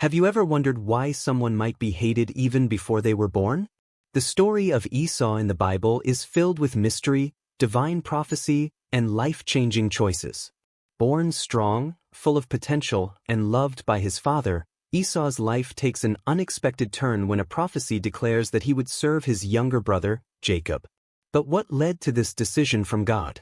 Have you ever wondered why someone might be hated even before they were born? The story of Esau in the Bible is filled with mystery, divine prophecy, and life-changing choices. Born strong, full of potential, and loved by his father, Esau's life takes an unexpected turn when a prophecy declares that he would serve his younger brother, Jacob. But what led to this decision from God?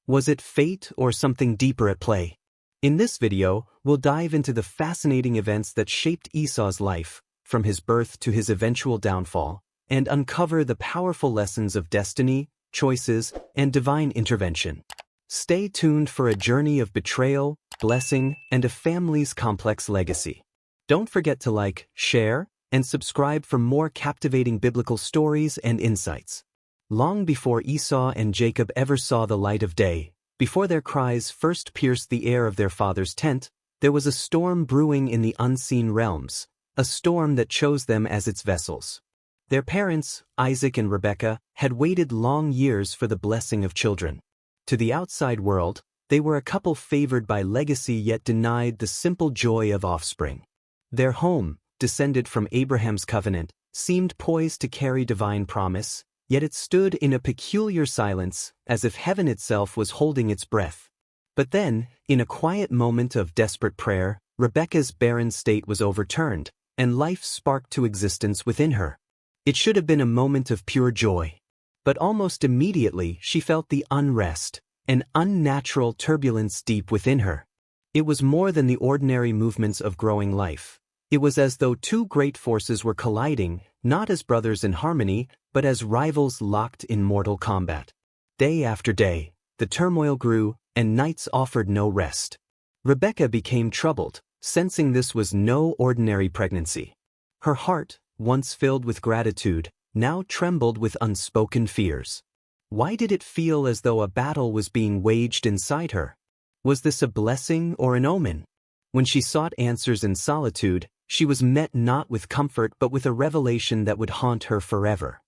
Was it fate or something deeper at play? In this video, we'll dive into the fascinating events that shaped Esau's life, from his birth to his eventual downfall, and uncover the powerful lessons of destiny, choices, and divine intervention. Stay tuned for a journey of betrayal, blessing, and a family's complex legacy. Don't forget to like, share, and subscribe for more captivating biblical stories and insights. Long before Esau and Jacob ever saw the light of day, before their cries first pierced the air of their father's tent, there was a storm brewing in the unseen realms, a storm that chose them as its vessels. Their parents, Isaac and Rebekah, had waited long years for the blessing of children. To the outside world, they were a couple favored by legacy yet denied the simple joy of offspring. Their home, descended from Abraham's covenant, seemed poised to carry divine promise, yet it stood in a peculiar silence, as if heaven itself was holding its breath. But then, in a quiet moment of desperate prayer, Rebekah's barren state was overturned, and life sparked to existence within her. It should have been a moment of pure joy. But almost immediately she felt the unrest, an unnatural turbulence deep within her. It was more than the ordinary movements of growing life. It was as though two great forces were colliding, not as brothers in harmony, but as rivals locked in mortal combat. Day after day, the turmoil grew, and nights offered no rest. Rebekah became troubled, sensing this was no ordinary pregnancy. Her heart, once filled with gratitude, now trembled with unspoken fears. Why did it feel as though a battle was being waged inside her? Was this a blessing or an omen? When she sought answers in solitude, she was met not with comfort but with a revelation that would haunt her forever.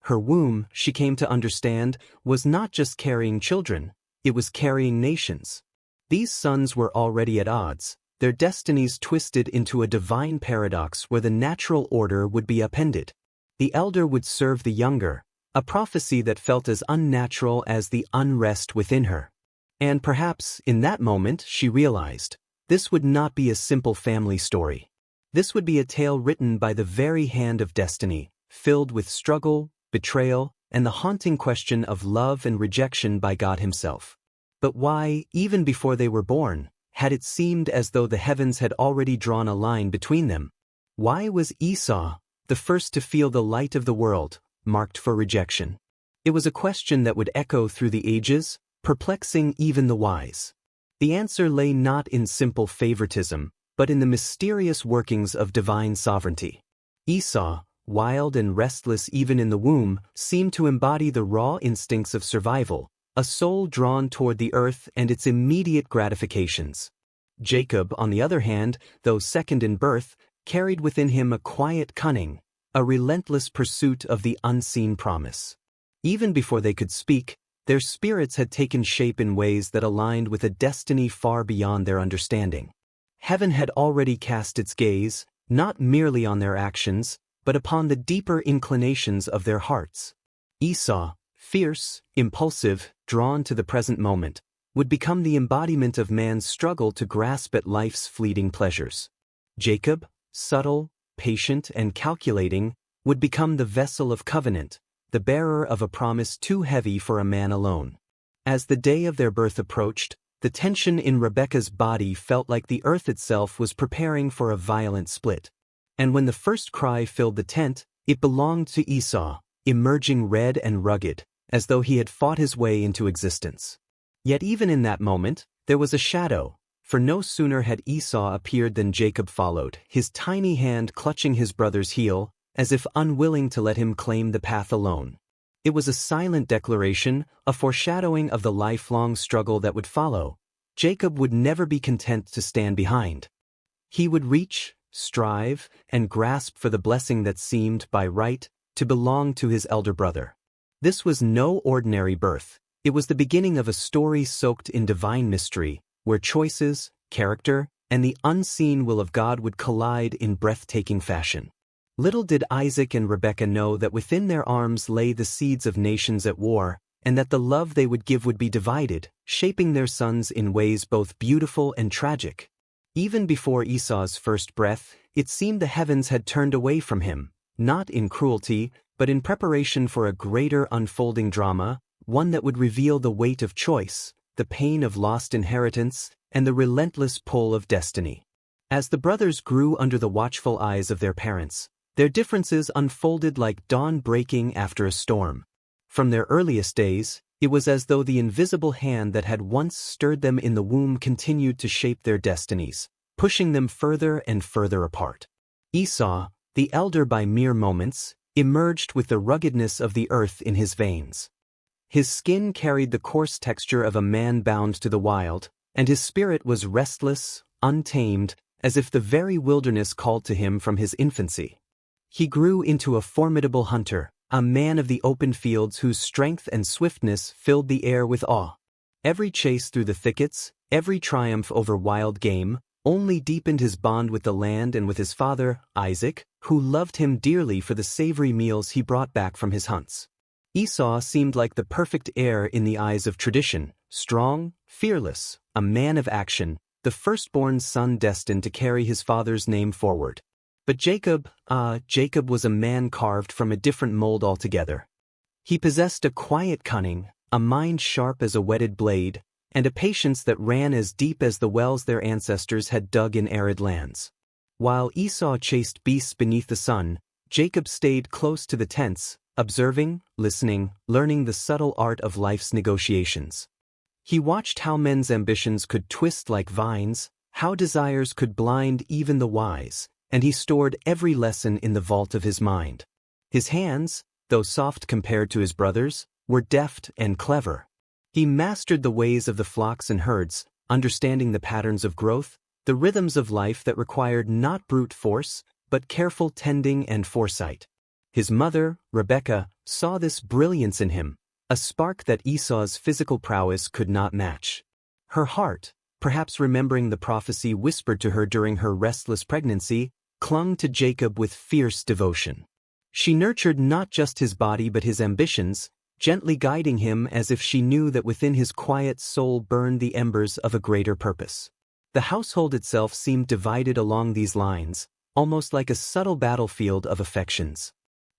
Her womb, she came to understand, was not just carrying children, it was carrying nations. These sons were already at odds, their destinies twisted into a divine paradox where the natural order would be upended. The elder would serve the younger, a prophecy that felt as unnatural as the unrest within her. And perhaps, in that moment, she realized, this would not be a simple family story. This would be a tale written by the very hand of destiny, filled with struggle, betrayal, and the haunting question of love and rejection by God Himself. But why, even before they were born, had it seemed as though the heavens had already drawn a line between them? Why was Esau, the first to feel the light of the world, marked for rejection? It was a question that would echo through the ages, perplexing even the wise. The answer lay not in simple favoritism, but in the mysterious workings of divine sovereignty. Esau, wild and restless even in the womb, seemed to embody the raw instincts of survival, a soul drawn toward the earth and its immediate gratifications. Jacob, on the other hand, though second in birth, carried within him a quiet cunning, a relentless pursuit of the unseen promise. Even before they could speak, their spirits had taken shape in ways that aligned with a destiny far beyond their understanding. Heaven had already cast its gaze, not merely on their actions, but upon the deeper inclinations of their hearts. Esau, fierce, impulsive, drawn to the present moment, would become the embodiment of man's struggle to grasp at life's fleeting pleasures. Jacob, subtle, patient, and calculating, would become the vessel of covenant, the bearer of a promise too heavy for a man alone. As the day of their birth approached, the tension in Rebekah's body felt like the earth itself was preparing for a violent split. And when the first cry filled the tent, it belonged to Esau, emerging red and rugged, as though he had fought his way into existence. Yet even in that moment, there was a shadow, for no sooner had Esau appeared than Jacob followed, his tiny hand clutching his brother's heel, as if unwilling to let him claim the path alone. It was a silent declaration, a foreshadowing of the lifelong struggle that would follow. Jacob would never be content to stand behind. He would reach, strive, and grasp for the blessing that seemed, by right, to belong to his elder brother. This was no ordinary birth. It was the beginning of a story soaked in divine mystery, where choices, character, and the unseen will of God would collide in breathtaking fashion. Little did Isaac and Rebekah know that within their arms lay the seeds of nations at war, and that the love they would give would be divided, shaping their sons in ways both beautiful and tragic. Even before Esau's first breath, it seemed the heavens had turned away from him, not in cruelty, but in preparation for a greater unfolding drama, one that would reveal the weight of choice, the pain of lost inheritance, and the relentless pull of destiny. As the brothers grew under the watchful eyes of their parents, their differences unfolded like dawn breaking after a storm. From their earliest days, it was as though the invisible hand that had once stirred them in the womb continued to shape their destinies, pushing them further and further apart. Esau, the elder by mere moments, emerged with the ruggedness of the earth in his veins. His skin carried the coarse texture of a man bound to the wild, and his spirit was restless, untamed, as if the very wilderness called to him from his infancy. He grew into a formidable hunter, a man of the open fields whose strength and swiftness filled the air with awe. Every chase through the thickets, every triumph over wild game, only deepened his bond with the land and with his father, Isaac, who loved him dearly for the savory meals he brought back from his hunts. Esau seemed like the perfect heir in the eyes of tradition, strong, fearless, a man of action, the firstborn son destined to carry his father's name forward. But Jacob was a man carved from a different mold altogether. He possessed a quiet cunning, a mind sharp as a whetted blade, and a patience that ran as deep as the wells their ancestors had dug in arid lands. While Esau chased beasts beneath the sun, Jacob stayed close to the tents, observing, listening, learning the subtle art of life's negotiations. He watched how men's ambitions could twist like vines, how desires could blind even the wise, and he stored every lesson in the vault of his mind. His hands, though soft compared to his brothers, were deft and clever. He mastered the ways of the flocks and herds, understanding the patterns of growth, the rhythms of life that required not brute force, but careful tending and foresight. His mother, Rebekah, saw this brilliance in him, a spark that Esau's physical prowess could not match. Her heart, perhaps remembering the prophecy whispered to her during her restless pregnancy, clung to Jacob with fierce devotion. She nurtured not just his body but his ambitions, gently guiding him as if she knew that within his quiet soul burned the embers of a greater purpose. The household itself seemed divided along these lines, almost like a subtle battlefield of affections.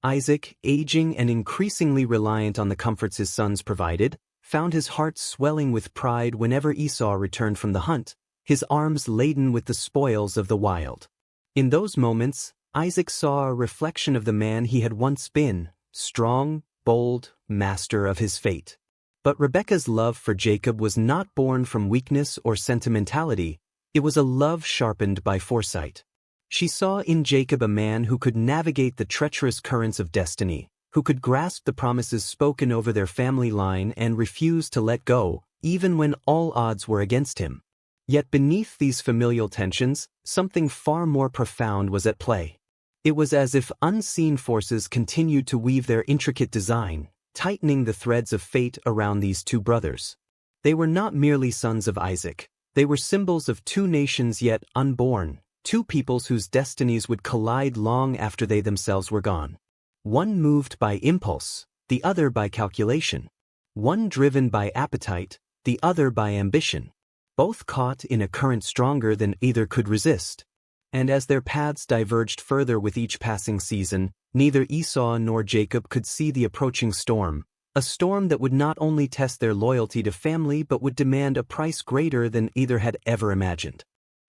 Isaac, aging and increasingly reliant on the comforts his sons provided, found his heart swelling with pride whenever Esau returned from the hunt, his arms laden with the spoils of the wild. In those moments, Isaac saw a reflection of the man he had once been, strong, bold, master of his fate. But Rebekah's love for Jacob was not born from weakness or sentimentality, it was a love sharpened by foresight. She saw in Jacob a man who could navigate the treacherous currents of destiny, who could grasp the promises spoken over their family line and refuse to let go, even when all odds were against him. Yet beneath these familial tensions, something far more profound was at play. It was as if unseen forces continued to weave their intricate design, tightening the threads of fate around these two brothers. They were not merely sons of Isaac, they were symbols of two nations yet unborn, two peoples whose destinies would collide long after they themselves were gone. One moved by impulse, the other by calculation. One driven by appetite, the other by ambition. Both caught in a current stronger than either could resist. And as their paths diverged further with each passing season, neither Esau nor Jacob could see the approaching storm, a storm that would not only test their loyalty to family but would demand a price greater than either had ever imagined.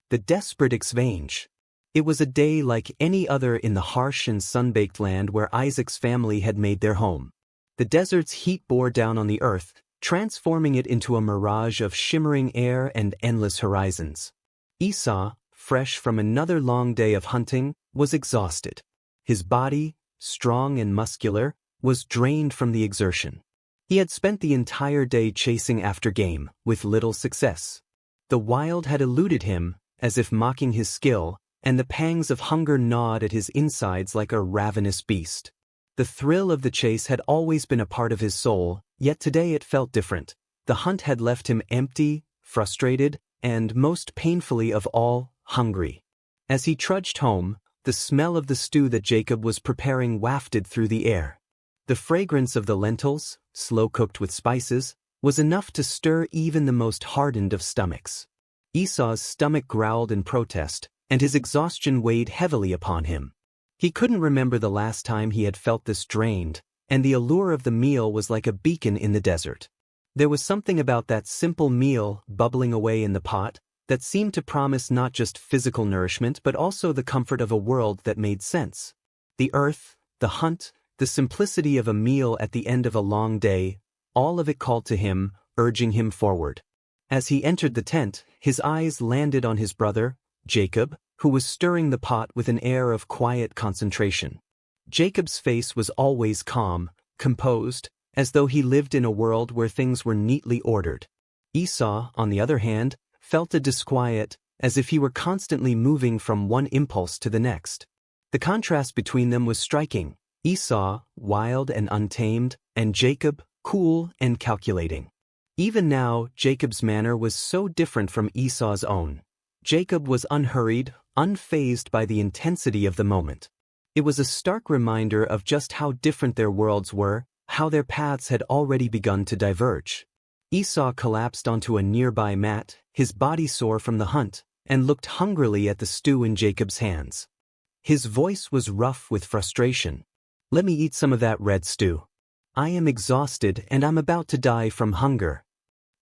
The desperate exchange. It was a day like any other in the harsh and sun-baked land where Isaac's family had made their home. The desert's heat bore down on the earth, transforming it into a mirage of shimmering air and endless horizons. Esau, fresh from another long day of hunting, was exhausted. His body, strong and muscular, was drained from the exertion. He had spent the entire day chasing after game, with little success. The wild had eluded him, as if mocking his skill, and the pangs of hunger gnawed at his insides like a ravenous beast. The thrill of the chase had always been a part of his soul, yet today it felt different. The hunt had left him empty, frustrated, and most painfully of all, hungry. As he trudged home, the smell of the stew that Jacob was preparing wafted through the air. The fragrance of the lentils, slow-cooked with spices, was enough to stir even the most hardened of stomachs. Esau's stomach growled in protest, and his exhaustion weighed heavily upon him. He couldn't remember the last time he had felt this drained, and the allure of the meal was like a beacon in the desert. There was something about that simple meal bubbling away in the pot that seemed to promise not just physical nourishment but also the comfort of a world that made sense. The earth, the hunt, the simplicity of a meal at the end of a long day, all of it called to him, urging him forward. As he entered the tent, his eyes landed on his brother, Jacob, who was stirring the pot with an air of quiet concentration. Jacob's face was always calm, composed, as though he lived in a world where things were neatly ordered. Esau, on the other hand, felt a disquiet, as if he were constantly moving from one impulse to the next. The contrast between them was striking. Esau, wild and untamed, and Jacob, cool and calculating. Even now, Jacob's manner was so different from Esau's own. Jacob was unhurried, unfazed by the intensity of the moment. It was a stark reminder of just how different their worlds were, how their paths had already begun to diverge. Esau collapsed onto a nearby mat, his body sore from the hunt, and looked hungrily at the stew in Jacob's hands. His voice was rough with frustration. "Let me eat some of that red stew. I am exhausted and I'm about to die from hunger."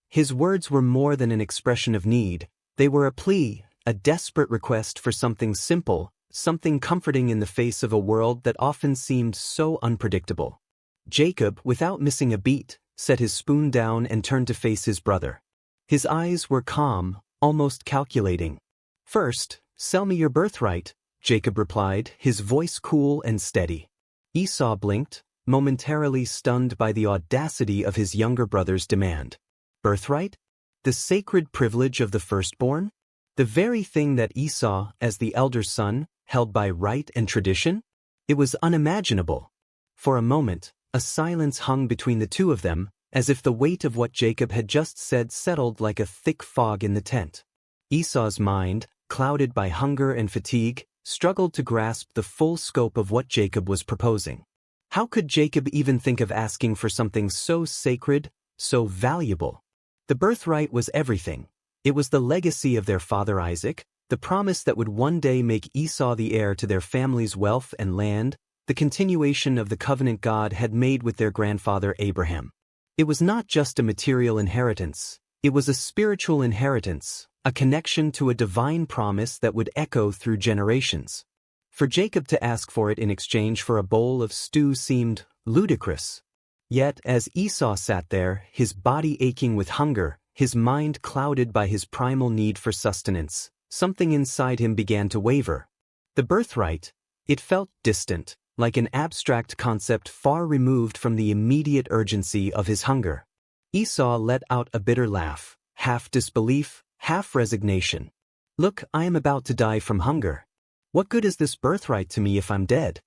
His words were more than an expression of need. They were a plea, a desperate request for something simple, something comforting in the face of a world that often seemed so unpredictable. Jacob, without missing a beat, set his spoon down and turned to face his brother. His eyes were calm, almost calculating. "First, sell me your birthright," Jacob replied, his voice cool and steady. Esau blinked, momentarily stunned by the audacity of his younger brother's demand. Birthright? The sacred privilege of the firstborn? The very thing that Esau, as the elder son, held by right and tradition? It was unimaginable. For a moment, a silence hung between the two of them, as if the weight of what Jacob had just said settled like a thick fog in the tent. Esau's mind, clouded by hunger and fatigue, struggled to grasp the full scope of what Jacob was proposing. How could Jacob even think of asking for something so sacred, so valuable? The birthright was everything. It was the legacy of their father Isaac, the promise that would one day make Esau the heir to their family's wealth and land, the continuation of the covenant God had made with their grandfather Abraham. It was not just a material inheritance, it was a spiritual inheritance, a connection to a divine promise that would echo through generations. For Jacob to ask for it in exchange for a bowl of stew seemed ludicrous. Yet, as Esau sat there, his body aching with hunger, his mind clouded by his primal need for sustenance, something inside him began to waver. The birthright, it felt distant, like an abstract concept far removed from the immediate urgency of his hunger. Esau let out a bitter laugh, half disbelief, half resignation. "Look, I am about to die from hunger. What good is this birthright to me if I'm dead?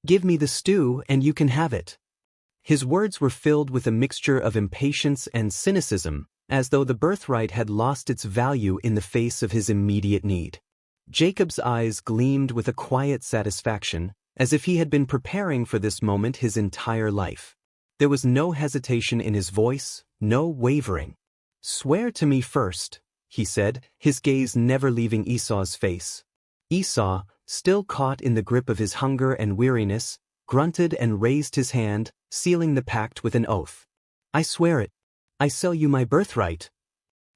Give me the stew and you can have it." His words were filled with a mixture of impatience and cynicism, as though the birthright had lost its value in the face of his immediate need. Jacob's eyes gleamed with a quiet satisfaction, as if he had been preparing for this moment his entire life. There was no hesitation in his voice, no wavering. "Swear to me first," he said, his gaze never leaving Esau's face. Esau, still caught in the grip of his hunger and weariness, grunted and raised his hand, sealing the pact with an oath. "I swear it. I sell you my birthright."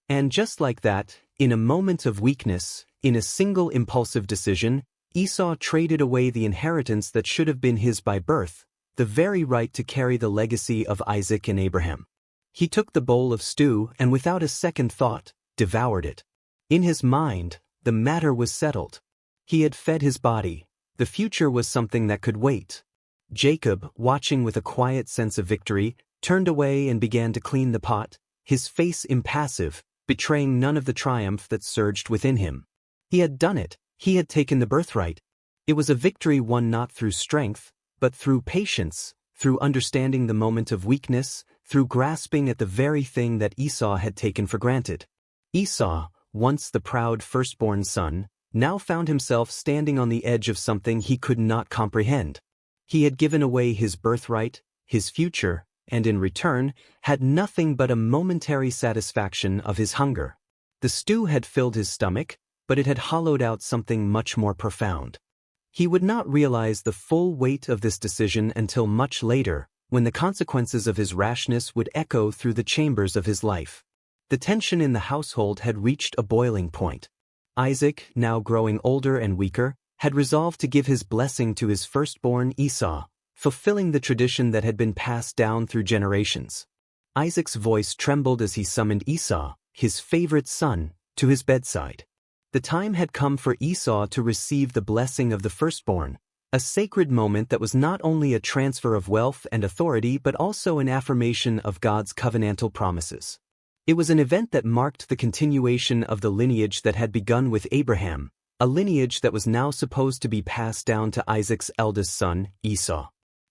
And just like that, in a moment of weakness, in a single impulsive decision, Esau traded away the inheritance that should have been his by birth, the very right to carry the legacy of Isaac and Abraham. He took the bowl of stew and without a second thought, devoured it. In his mind, the matter was settled. He had fed his body. The future was something that could wait. Jacob, watching with a quiet sense of victory, turned away and began to clean the pot, his face impassive, betraying none of the triumph that surged within him. He had done it. He had taken the birthright. It was a victory won not through strength, but through patience, through understanding the moment of weakness, through grasping at the very thing that Esau had taken for granted. Esau, once the proud firstborn son, now found himself standing on the edge of something he could not comprehend. He had given away his birthright, his future, and in return, had nothing but a momentary satisfaction of his hunger. The stew had filled his stomach, but it had hollowed out something much more profound. He would not realize the full weight of this decision until much later, when the consequences of his rashness would echo through the chambers of his life. The tension in the household had reached a boiling point. Isaac, now growing older and weaker, had resolved to give his blessing to his firstborn Esau, fulfilling the tradition that had been passed down through generations. Isaac's voice trembled as he summoned Esau, his favorite son, to his bedside. The time had come for Esau to receive the blessing of the firstborn, a sacred moment that was not only a transfer of wealth and authority but also an affirmation of God's covenantal promises. It was an event that marked the continuation of the lineage that had begun with Abraham, a lineage that was now supposed to be passed down to Isaac's eldest son, Esau.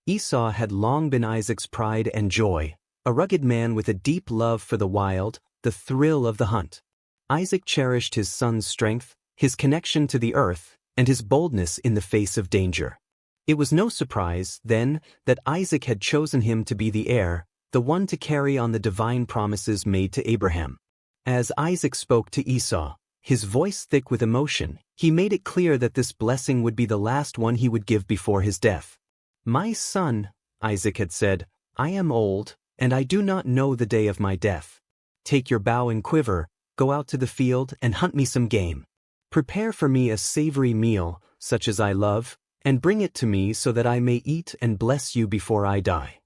Esau had long been Isaac's pride and joy, a rugged man with a deep love for the wild, the thrill of the hunt. Isaac cherished his son's strength, his connection to the earth, and his boldness in the face of danger. It was no surprise, then, that Isaac had chosen him to be the heir, the one to carry on the divine promises made to Abraham. As Isaac spoke to Esau, his voice thick with emotion, he made it clear that this blessing would be the last one he would give before his death. "My son," Isaac had said, "I am old, and I do not know the day of my death. Take your bow and quiver, go out to the field and hunt me some game. Prepare for me a savory meal, such as I love, and bring it to me so that I may eat and bless you before I die."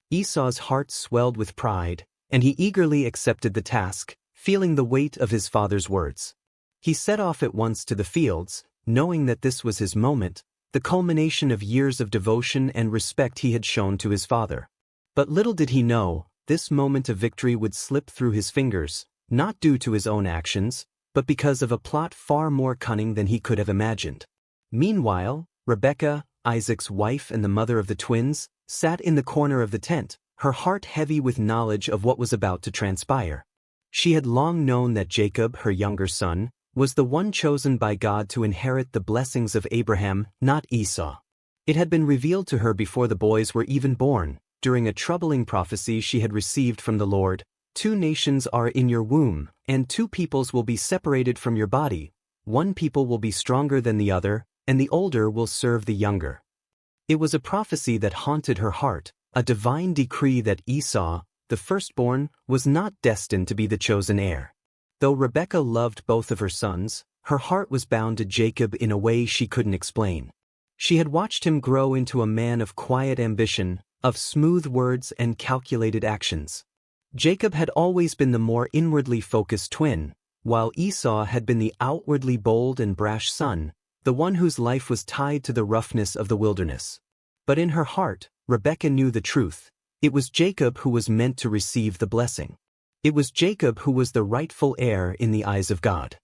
Esau's heart swelled with pride, and he eagerly accepted the task, feeling the weight of his father's words. He set off at once to the fields, knowing that this was his moment, the culmination of years of devotion and respect he had shown to his father. But little did he know, this moment of victory would slip through his fingers, not due to his own actions, but because of a plot far more cunning than he could have imagined. Meanwhile, Rebekah, Isaac's wife and the mother of the twins, sat in the corner of the tent, her heart heavy with knowledge of what was about to transpire. She had long known that Jacob, her younger son, was the one chosen by God to inherit the blessings of Abraham, not Esau. It had been revealed to her before the boys were even born, during a troubling prophecy she had received from the Lord. "Two nations are in your womb, and two peoples will be separated from your body. One people will be stronger than the other, and the older will serve the younger." It was a prophecy that haunted her heart, a divine decree that Esau, the firstborn, was not destined to be the chosen heir. Though Rebekah loved both of her sons, her heart was bound to Jacob in a way she couldn't explain. She had watched him grow into a man of quiet ambition, of smooth words and calculated actions. Jacob had always been the more inwardly focused twin, while Esau had been the outwardly bold and brash son, the one whose life was tied to the roughness of the wilderness. But in her heart, Rebekah knew the truth. It was Jacob who was meant to receive the blessing. It was Jacob who was the rightful heir in the eyes of God.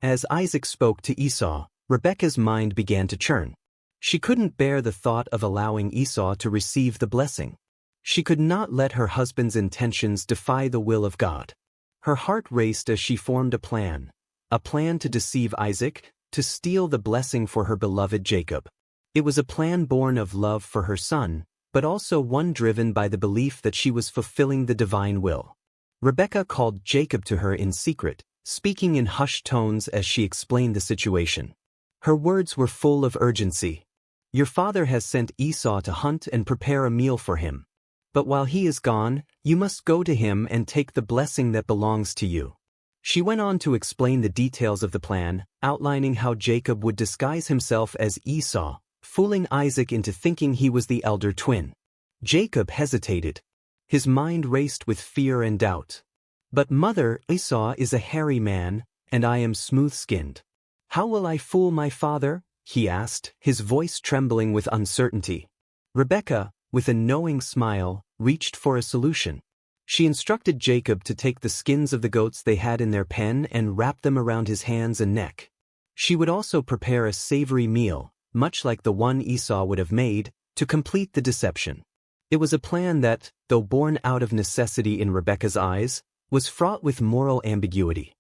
As Isaac spoke to Esau, Rebekah's mind began to churn. She couldn't bear the thought of allowing Esau to receive the blessing. She could not let her husband's intentions defy the will of God. Her heart raced as she formed a plan to deceive Isaac, to steal the blessing for her beloved Jacob. It was a plan born of love for her son, but also one driven by the belief that she was fulfilling the divine will. Rebekah called Jacob to her in secret, speaking in hushed tones as she explained the situation. Her words were full of urgency. "Your father has sent Esau to hunt and prepare a meal for him. But while he is gone, you must go to him and take the blessing that belongs to you." She went on to explain the details of the plan, outlining how Jacob would disguise himself as Esau, fooling Isaac into thinking he was the elder twin. Jacob hesitated. His mind raced with fear and doubt. "But mother, Esau is a hairy man, and I am smooth-skinned. How will I fool my father?" he asked, his voice trembling with uncertainty. Rebekah, with a knowing smile, reached for a solution. She instructed Jacob to take the skins of the goats they had in their pen and wrap them around his hands and neck. She would also prepare a savory meal, much like the one Esau would have made, to complete the deception. It was a plan that, though born out of necessity in Rebekah's eyes, was fraught with moral ambiguity.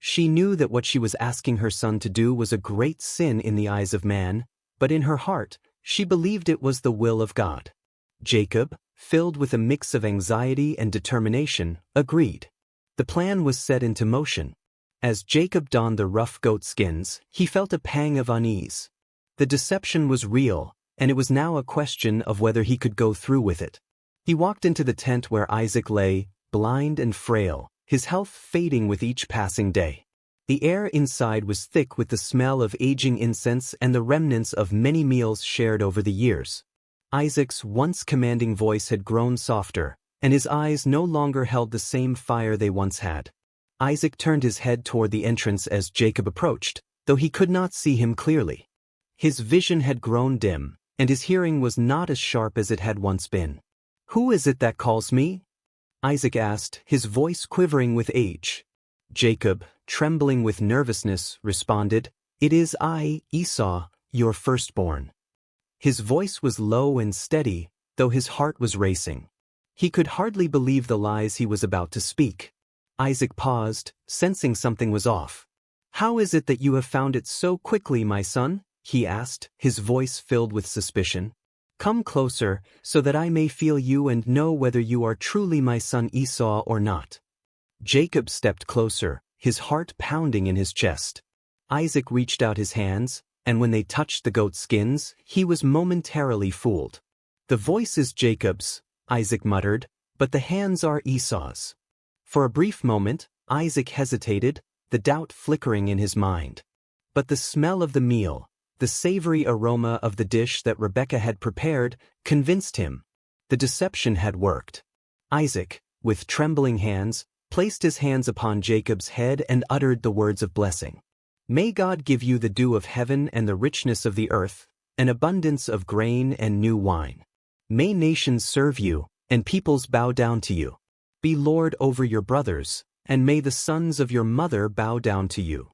She knew that what she was asking her son to do was a great sin in the eyes of man, but in her heart, she believed it was the will of God. Jacob, filled with a mix of anxiety and determination, agreed. The plan was set into motion. As Jacob donned the rough goat skins, he felt a pang of unease. The deception was real, and it was now a question of whether he could go through with it. He walked into the tent where Isaac lay, blind and frail, his health fading with each passing day. The air inside was thick with the smell of aging incense and the remnants of many meals shared over the years. Isaac's once commanding voice had grown softer, and his eyes no longer held the same fire they once had. Isaac turned his head toward the entrance as Jacob approached, though he could not see him clearly. His vision had grown dim, and his hearing was not as sharp as it had once been. "Who is it that calls me?" Isaac asked, his voice quivering with age. Jacob, trembling with nervousness, responded, "It is I, Esau, your firstborn." His voice was low and steady, though his heart was racing. He could hardly believe the lies he was about to speak. Isaac paused, sensing something was off. "How is it that you have found it so quickly, my son?" he asked, his voice filled with suspicion. "Come closer, so that I may feel you and know whether you are truly my son Esau or not." Jacob stepped closer, his heart pounding in his chest. Isaac reached out his hands, and when they touched the goat skins, he was momentarily fooled. "The voice is Jacob's," Isaac muttered, "but the hands are Esau's." For a brief moment, Isaac hesitated, the doubt flickering in his mind. But the smell of the meal, the savory aroma of the dish that Rebekah had prepared, convinced him. The deception had worked. Isaac, with trembling hands, placed his hands upon Jacob's head and uttered the words of blessing. "May God give you the dew of heaven and the richness of the earth, an abundance of grain and new wine. May nations serve you, and peoples bow down to you. Be Lord over your brothers, and may the sons of your mother bow down to you."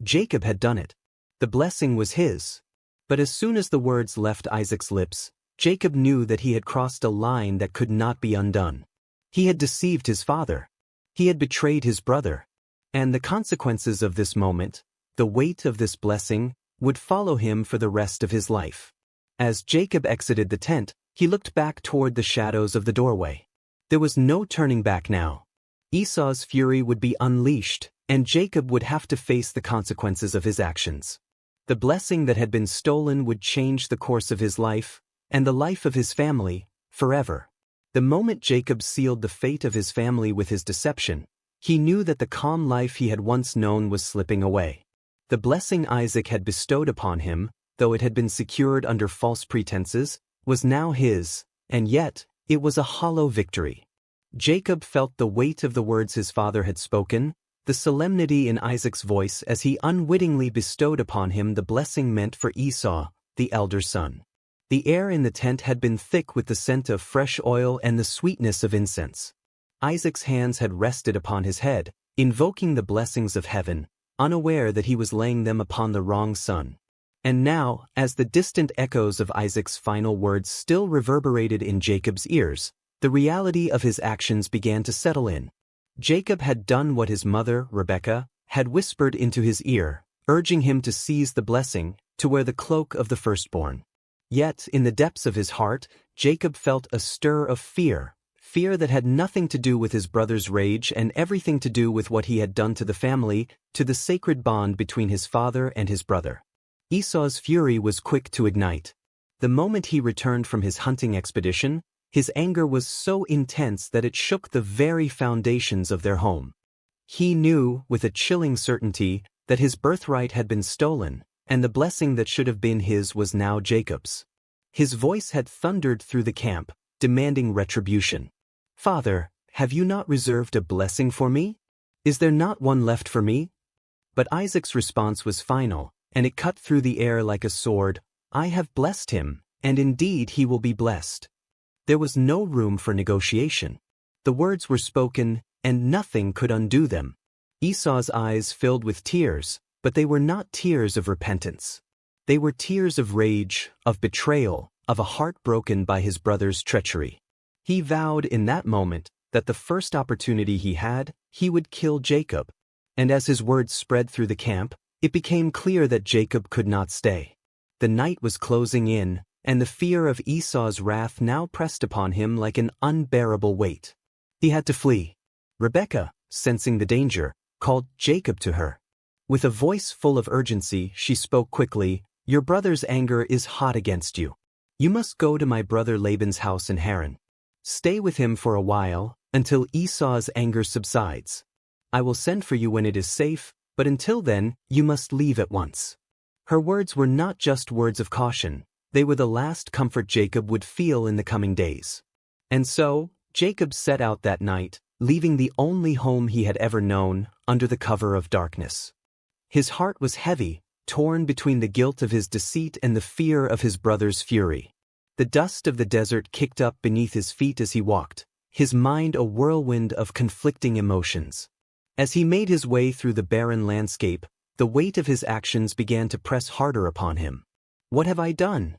Jacob had done it. The blessing was his. But as soon as the words left Isaac's lips, Jacob knew that he had crossed a line that could not be undone. He had deceived his father. He had betrayed his brother. And the consequences of this moment, the weight of this blessing, would follow him for the rest of his life. As Jacob exited the tent, he looked back toward the shadows of the doorway. There was no turning back now. Esau's fury would be unleashed, and Jacob would have to face the consequences of his actions. The blessing that had been stolen would change the course of his life, and the life of his family, forever. The moment Jacob sealed the fate of his family with his deception, he knew that the calm life he had once known was slipping away. The blessing Isaac had bestowed upon him, though it had been secured under false pretenses, was now his, and yet, it was a hollow victory. Jacob felt the weight of the words his father had spoken, the solemnity in Isaac's voice as he unwittingly bestowed upon him the blessing meant for Esau, the elder son. The air in the tent had been thick with the scent of fresh oil and the sweetness of incense. Isaac's hands had rested upon his head, invoking the blessings of heaven, unaware that he was laying them upon the wrong son. And now, as the distant echoes of Isaac's final words still reverberated in Jacob's ears, the reality of his actions began to settle in. Jacob had done what his mother, Rebekah, had whispered into his ear, urging him to seize the blessing, to wear the cloak of the firstborn. Yet, in the depths of his heart, Jacob felt a stir of fear that had nothing to do with his brother's rage and everything to do with what he had done to the family, to the sacred bond between his father and his brother. Esau's fury was quick to ignite. The moment he returned from his hunting expedition, his anger was so intense that it shook the very foundations of their home. He knew, with a chilling certainty, that his birthright had been stolen, and the blessing that should have been his was now Jacob's. His voice had thundered through the camp, demanding retribution. "Father, have you not reserved a blessing for me? Is there not one left for me?" But Isaac's response was final, and it cut through the air like a sword. "I have blessed him, and indeed he will be blessed." There was no room for negotiation. The words were spoken, and nothing could undo them. Esau's eyes filled with tears, but they were not tears of repentance. They were tears of rage, of betrayal, of a heart broken by his brother's treachery. He vowed in that moment that the first opportunity he had, he would kill Jacob. And as his words spread through the camp, it became clear that Jacob could not stay. The night was closing in, and the fear of Esau's wrath now pressed upon him like an unbearable weight. He had to flee. Rebekah, sensing the danger, called Jacob to her. With a voice full of urgency, she spoke quickly, "Your brother's anger is hot against you. You must go to my brother Laban's house in Haran. Stay with him for a while, until Esau's anger subsides. I will send for you when it is safe, but until then, you must leave at once." Her words were not just words of caution, they were the last comfort Jacob would feel in the coming days. And so, Jacob set out that night, leaving the only home he had ever known, under the cover of darkness. His heart was heavy, torn between the guilt of his deceit and the fear of his brother's fury. The dust of the desert kicked up beneath his feet as he walked, his mind a whirlwind of conflicting emotions. As he made his way through the barren landscape, the weight of his actions began to press harder upon him. "What have I done?"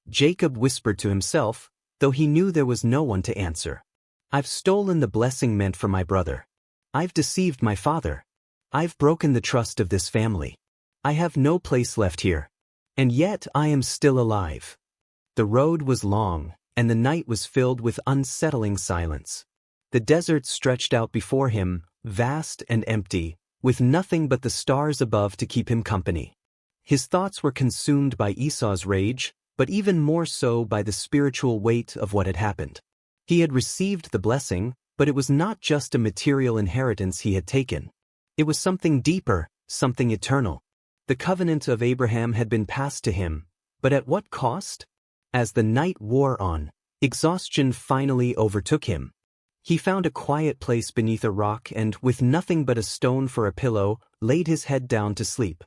Jacob whispered to himself, though he knew there was no one to answer. "I've stolen the blessing meant for my brother. I've deceived my father. I've broken the trust of this family. I have no place left here. And yet I am still alive." The road was long, and the night was filled with unsettling silence. The desert stretched out before him, vast and empty, with nothing but the stars above to keep him company. His thoughts were consumed by Esau's rage, but even more so by the spiritual weight of what had happened. He had received the blessing, but it was not just a material inheritance he had taken. It was something deeper, something eternal. The covenant of Abraham had been passed to him, but at what cost? As the night wore on, exhaustion finally overtook him. He found a quiet place beneath a rock and, with nothing but a stone for a pillow, laid his head down to sleep.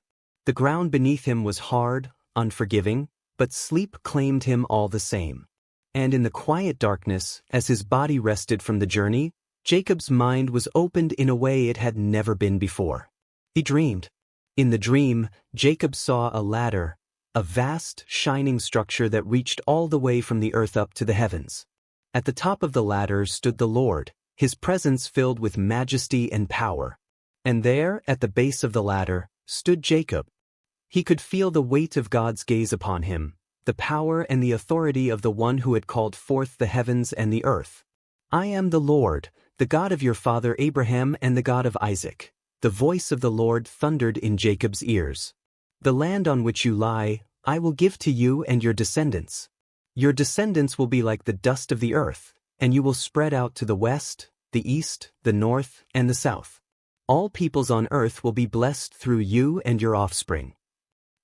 The ground beneath him was hard, unforgiving, but sleep claimed him all the same. And in the quiet darkness, as his body rested from the journey, Jacob's mind was opened in a way it had never been before. He dreamed. In the dream, Jacob saw a ladder, a vast, shining structure that reached all the way from the earth up to the heavens. At the top of the ladder stood the Lord, his presence filled with majesty and power. And there, at the base of the ladder, stood Jacob. He could feel the weight of God's gaze upon him, the power and the authority of the one who had called forth the heavens and the earth. "I am the Lord, the God of your father Abraham and the God of Isaac." The voice of the Lord thundered in Jacob's ears. "The land on which you lie, I will give to you and your descendants. Your descendants will be like the dust of the earth, and you will spread out to the west, the east, the north, and the south. All peoples on earth will be blessed through you and your offspring."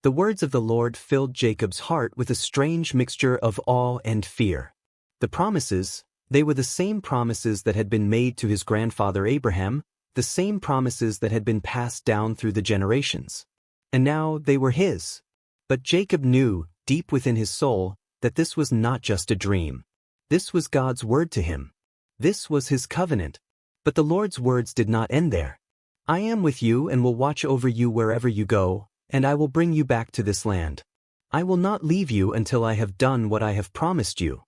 The words of the Lord filled Jacob's heart with a strange mixture of awe and fear. The promises, they were the same promises that had been made to his grandfather Abraham, the same promises that had been passed down through the generations. And now they were his. But Jacob knew, deep within his soul, that this was not just a dream. This was God's word to him. This was his covenant. But the Lord's words did not end there. "I am with you and will watch over you wherever you go, and I will bring you back to this land. I will not leave you until I have done what I have promised you."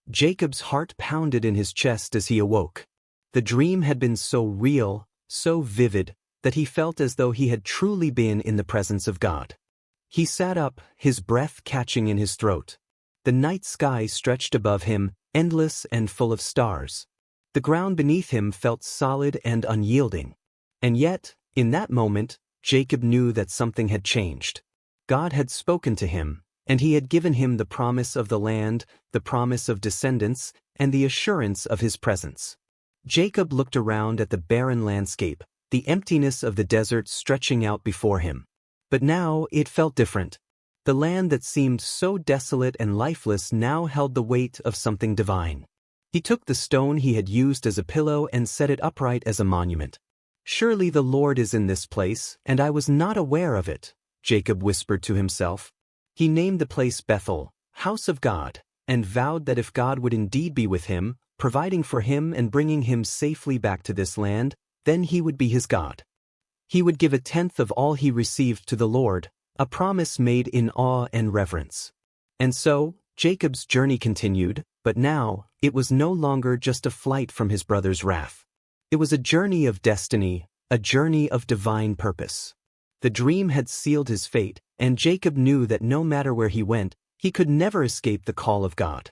Jacob's heart pounded in his chest as he awoke. The dream had been so real, so vivid, that he felt as though he had truly been in the presence of God. He sat up, his breath catching in his throat. The night sky stretched above him, endless and full of stars. The ground beneath him felt solid and unyielding. And yet, in that moment, Jacob knew that something had changed. God had spoken to him, and he had given him the promise of the land, the promise of descendants, and the assurance of his presence. Jacob looked around at the barren landscape, the emptiness of the desert stretching out before him. But now it felt different. The land that seemed so desolate and lifeless now held the weight of something divine. He took the stone he had used as a pillow and set it upright as a monument. "Surely the Lord is in this place, and I was not aware of it," Jacob whispered to himself. He named the place Bethel, House of God, and vowed that if God would indeed be with him, providing for him and bringing him safely back to this land, then he would be his God. He would give a tenth of all he received to the Lord, a promise made in awe and reverence. And so, Jacob's journey continued, but now, it was no longer just a flight from his brother's wrath. It was a journey of destiny, a journey of divine purpose. The dream had sealed his fate, and Jacob knew that no matter where he went, he could never escape the call of God.